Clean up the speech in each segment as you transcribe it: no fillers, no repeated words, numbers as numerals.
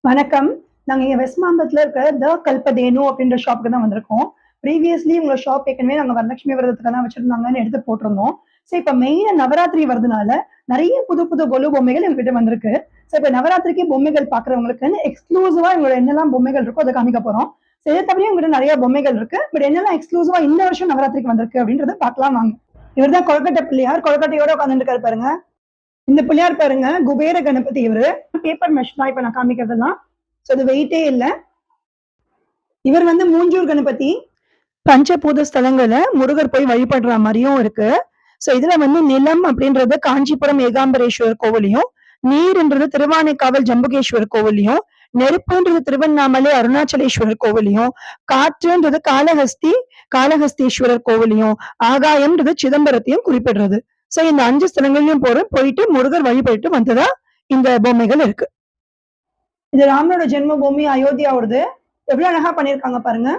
வணக்கம். நாங்க இங்க வெஸ்ட் மாம்பலத்துல இருக்கிற த கல்பதேனு அப்படின்ற ஷாப்புக்கு தான் வந்திருக்கோம். ப்ரீவியஸ்லி உங்க ஷாப் ஏற்கனவே நாங்க வரலட்சுமி விரதத்துக்கு தான் வச்சிருந்தாங்கன்னு எடுத்து போட்டிருந்தோம். ஸோ இப்ப மெயினா நவராத்திரி வரதுனால நெறைய புது புது கொலு பொம்மைகள் எங்ககிட்ட வந்திருக்கு. ஸோ இப்ப நவராத்திரிக்கு பொம்மைகள் பார்க்குறவங்களுக்குன்னு எக்ஸ்க்ளூசிவா எங்களோட என்னெல்லாம் பொம்மைகள் இருக்கோ அத காமிக்க போறோம். ஸோ இத தவிர எங்ககிட்ட நெறைய பொம்மைகள் இருக்கு. பட் என்னெல்லாம் எக்ஸ்க்ளூசிவா இந்த வருஷம் நவராத்திரிக்கு வந்திருக்கு அப்படின்றத பார்க்கலாம் வாங்க. இவர் தான் கொழுக்கட்டை பிள்ளையார். கொழுக்கட்டையோட உட்கார்ந்துட்டு இருக்காரு பாருங்க. இந்த பிள்ளையார் பாருங்க குபேர கணபதி இவரு. பேப்பர் மெஷ் தான் இப்ப நான் காமிக்கிறதெல்லாம். ஸோ அது வெயிட்டே இல்ல. இவர் வந்து மூஞ்சூர் கணபதி. பஞ்சபூத ஸ்தலங்கள முருகர் போய் வழிபடுற மாரியும் இருக்கு. சோ இதுல வந்து நிலம் அப்படின்றது காஞ்சிபுரம் ஏகாம்பரேஸ்வரர் கோவிலையும், நீர்ன்றது திருவானைக்காவல் ஜம்புகேஸ்வரர் கோவிலையும், நெருப்புன்றது திருவண்ணாமலை அருணாச்சலேஸ்வரர் கோவிலையும், காற்றுன்றது காளஹஸ்தீஸ்வரர் கோவிலையும், ஆகாயம்ன்றது சிதம்பரத்தையும் குறிப்பிடுறது. சோ இந்த 5 ஸ்தலங்களையும் போயிட்டு முருகர் வழிபட்டு வந்ததா இந்த பொம்மைகள் இருக்கு. இது ராமனோட ஜென்ம பூமி அயோத்தியாவோடது. எவ்வளவு அழகா பண்ணிருக்காங்க பாருங்க.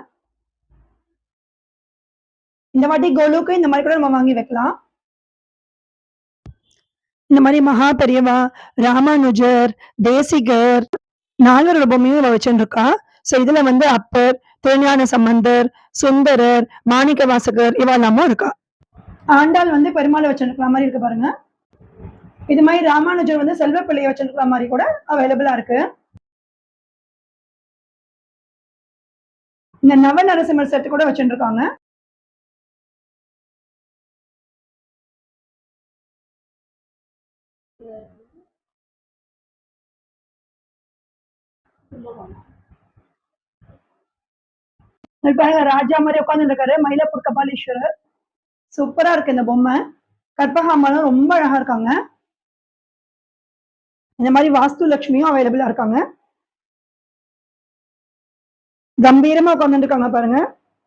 இந்த வாட்டி கோலுக்கு இந்த மாதிரி கூட நம்ம வாங்கி வைக்கலாம். இந்த மாதிரி மகா பெரியவா, ராமானுஜர், தேசிகர், நால்வரோட பொம்மையும் வச்சுட்டு இருக்கா. சோ இதுல வந்து அப்பர், திருஞான சம்பந்தர், சுந்தரர், மாணிக்க வாசகர் இவெல்லாமும் இருக்கா. ஆண்டாள் வந்து பெருமாளை வச்சிருக்கிற மாதிரி இருக்கு பாருங்க. இது மாதிரி ராமானுஜர் வந்து செல்வ பிள்ளையை வச்சிருக்கிற மாதிரி கூட அவைலபிளா இருக்கு. இந்த நவ நரசிம்மர் செட் கூட வச்சுட்டு இருக்காங்க. பாருங்க ராஜா மாதிரி உட்கார்ந்து இருக்காரு மயிலாப்பூர் கபாலீஸ்வரர். சூப்பரா இருக்கு இந்த பொம்மை. கற்பகாமலும் ரொம்ப அழகா இருக்காங்க. இந்த மாதிரி வாஸ்து லட்சுமியும் அவைலபிளா இருக்காங்க. கம்பீரமா உட்கார்ந்து இருக்காங்க பாருங்க.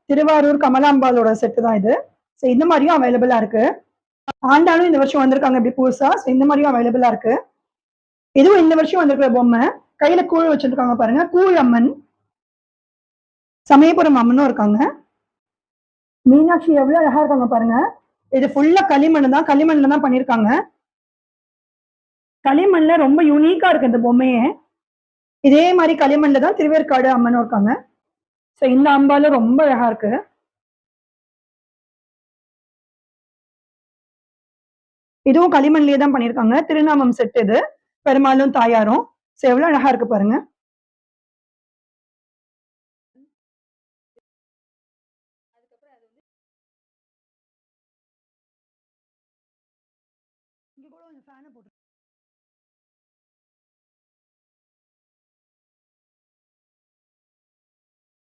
திருவாரூர் கமலாம்பாலோட செட்டு தான் இது. சோ இந்த மாதிரியும் அவைலபிளா இருக்கு. ஆண்டாலும் இந்த வருஷம் வந்திருக்காங்க இப்படி புதுசா. சோ இந்த மாதிரியும் அவைலபிளா இருக்கு. இதுவும் இந்த வருஷம் வந்திருக்கிற பொம்மை. கையில கூழ் வச்சிருக்காங்க பாருங்க. கூழ் அம்மன். சமயபுரம் அம்மனும் இருக்காங்க. மீனாட்சி எவ்வளவு அழகா இருக்காங்க பாருங்க. இது ஃபுல்லா களிமண் தான். களிமண்ல தான் பண்ணிருக்காங்க. களிமண்ல ரொம்ப யூனிக்கா இருக்கு இந்த பொம்மையே. இதே மாதிரி களிமண்ல தான் திருவேற்காடு அம்மனும் இருக்காங்க. சோ இந்த அம்பாலும் ரொம்ப அழகா இருக்கு. இதுவும் களிமண்லயே தான் பண்ணிருக்காங்க. திருநாமம் செட் இது. பெருமாளும் தாயாரும். சோ எவ்வளவு அழகா இருக்கு பாருங்க. இங்க கூட கொஞ்சம் ஃபேனை போட்டு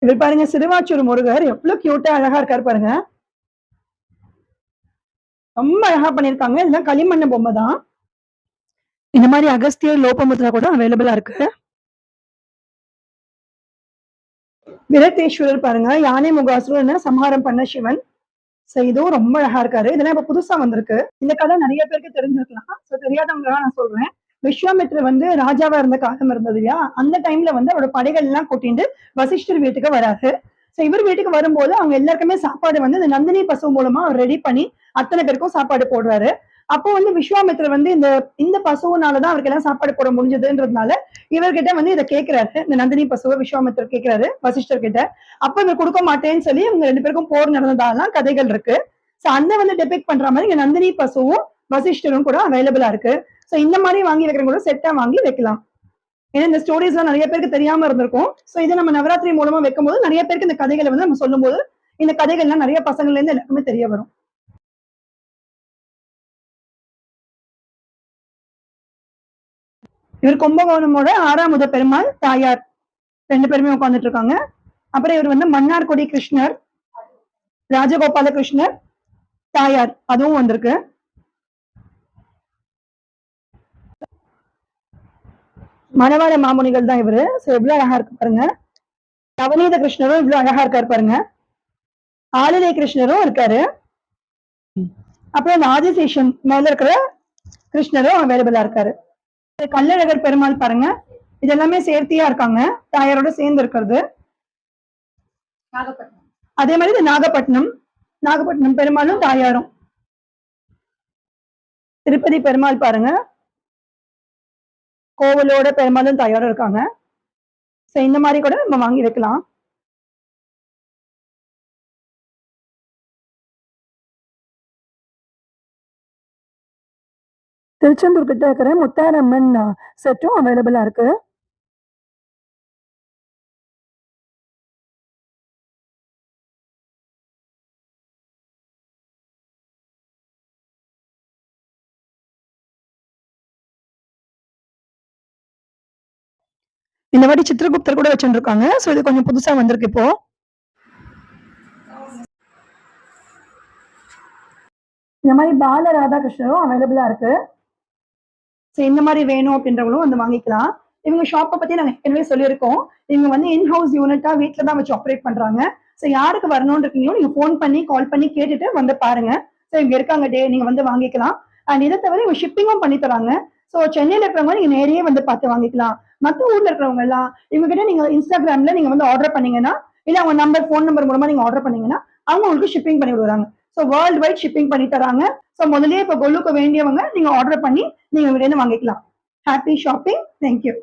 இவர் பாருங்க சிறுவாச்சூர் முருகர் எவ்வளவு கியூட்டா அழகா இருக்காரு பாருங்க. ரொம்ப அழகா பண்ணிருக்காங்க. இதெல்லாம் களிமண் பொம்மை தான். இந்த மாதிரி அகஸ்தியர் லோபமுத்ரா கூட அவைலபிளா இருக்கு. விரட்டேஸ்வரர் பாருங்க. யானை முகாசுரன் சம்ஹாரம் பண்ண சிவன். சோ இதுவும் ரொம்ப அழகா இருக்காரு. இதெல்லாம் இப்ப புதுசா வந்திருக்கு. இந்த கதை நிறைய பேருக்கு தெரிஞ்சிருக்கலாம். சோ தெரியாதவங்க நான் சொல்றேன். விஸ்வாமித்ரர் வந்து ராஜாவா இருந்த காலம் இருந்தது இல்லையா? அந்த டைம்ல வந்து அவரோட படைகள் எல்லாம் கூட்டிட்டு வசிஷ்டர் வீட்டுக்கு வராரு. சோ இவர் வீட்டுக்கு வரும்போது அவங்க எல்லாருக்குமே சாப்பாடு வந்து இந்த நந்தினி பசு மூலமா அவர் ரெடி பண்ணி அத்தனை பேருக்கும் சாப்பாடு போடுறாரு. அப்போ வந்து விஸ்வாமித்ரர் வந்து இந்த இந்த பசுனாலதான் அவருக்கு எல்லாம் சாப்பாடு போட முடிஞ்சதுன்றதுனால இவர்கிட்ட வந்து இதை கேட்கிறாரு. இந்த நந்தினி பசுவை விஸ்வாமித்ரர் கேட்கிறாரு வசிஷ்டர் கிட்ட. அப்ப இவர் கொடுக்க மாட்டேன்னு சொல்லி இவங்க 2 பேருக்கும் போர் நடந்ததாலாம் கதைகள் இருக்கு. சோ அந்த வந்து டெபிக் பண்ற மாதிரி இங்க நந்தினி பசுவும் வசிஷ்டரும் கூட அவைலபிளா இருக்கு. சோ இந்த மாதிரி வாங்கி வைக்கிறவங்க கூட செட்டா வாங்கி வைக்கலாம். ஏன்னா இந்த ஸ்டோரிஸ் எல்லாம் நிறைய பேருக்கு தெரியாம இருந்திருக்கும். சோ இதை நம்ம நவராத்திரி மூலமா வைக்கும் போது நிறைய பேருக்கு இந்த கதைகளை வந்து நம்ம சொல்லும் போது இந்த கதைகள்லாம் நிறைய பசங்கள்ல இருந்து எல்லாருமே தெரிய வரும். இவர் கும்பகோணமோட 6ஆம் பெருமாள் தாயார் 2 பேருமே உட்கார்ந்துட்டு இருக்காங்க. அப்புறம் இவர் வந்து மன்னார்குடி கிருஷ்ணர், ராஜகோபால கிருஷ்ணர் தாயார் அதுவும் வந்திருக்கு. மணவாள மாமுனிகள் தான் இவரு. சோ எவ்வளவு அழகா இருக்கு பாருங்க. நவநீத கிருஷ்ணரும் இவ்வளவு அழகா இருக்காரு பாருங்க. ஆளிலை கிருஷ்ணரும் இருக்காரு. அப்புறம் இந்த ஆதிசேஷன் மேல இருக்கிற கிருஷ்ணரும் அவைலபிளா இருக்காரு. கள்ளழகர் பெருமாள் பாருங்க. இது எல்லாமே சேர்த்தியா இருக்காங்க. தாயாரோட சேர்ந்து இருக்கிறது. அதே மாதிரி இது நாகப்பட்டினம் பெருமாளும் தாயாரும். திருப்பதி பெருமாள் பாருங்க. கோவிலோட பெருமாளும் தாயாரும் இருக்காங்க. ஸோ இந்த மாதிரி கூட நம்ம வாங்கி வைக்கலாம். திருச்செந்தூர் கிட்ட இருக்கிற முத்தாரம்மன் செட்டும் அவைலபிளா இருக்கு. இந்த வாட்டி சித்திரகுப்தர் கூட வச்சுருக்காங்க. ஸோ இது கொஞ்சம் புதுசா வந்திருக்கு இப்போ. இந்த மாதிரி பால ராதாகிருஷ்ணரும் அவைலபிளா இருக்கு. ஸோ இந்த மாதிரி வேணும் அப்படின்றவங்களும் வந்து வாங்கிக்கலாம். இவங்க ஷாப்பை பத்தி நாங்கள் ஏற்கனவே சொல்லியிருக்கோம். இவங்க வந்து இன்ஹவுஸ் யூனிட்டா வீட்டில் தான் வச்சு ஆப்ரேட் பண்றாங்க. ஸோ யாருக்கு வரணும்னு இருக்கீங்களோ நீங்க ஃபோன் பண்ணி கால் பண்ணி கேட்டுட்டு வந்து பாருங்க. ஸோ இங்க இருக்காங்க நீங்க வந்து வாங்கிக்கலாம். அண்ட் இதை தவிர இவங்க ஷிப்பிங்கும் பண்ணி தராங்க. ஸோ சென்னையில இருக்கிறவங்க நீங்க நேரையே வந்து பார்த்து வாங்கிக்கலாம். மற்ற ஊர்ல இருக்கிறவங்க எல்லாம் இவங்க கிட்ட நீங்க இன்ஸ்டாகிராம்ல நீங்க வந்து ஆர்டர் பண்ணீங்கன்னா, இல்ல அவங்க நம்பர் ஃபோன் நம்பர் மூலமா நீங்க ஆர்டர் பண்ணீங்கன்னா அவங்க உங்களுக்கு ஷிப்பிங் பண்ணி விடுறாங்க. ஸோ வேர்ல்டு வைட் ஷிப்பிங் பண்ணி தராங்க. ஸோ முதல்லயே இப்போ கொல்லுக்கு வேண்டியவங்க நீங்க ஆர்டர் பண்ணி நீங்க இருந்து வாங்கிக்கலாம். Happy shopping. தேங்க்யூ.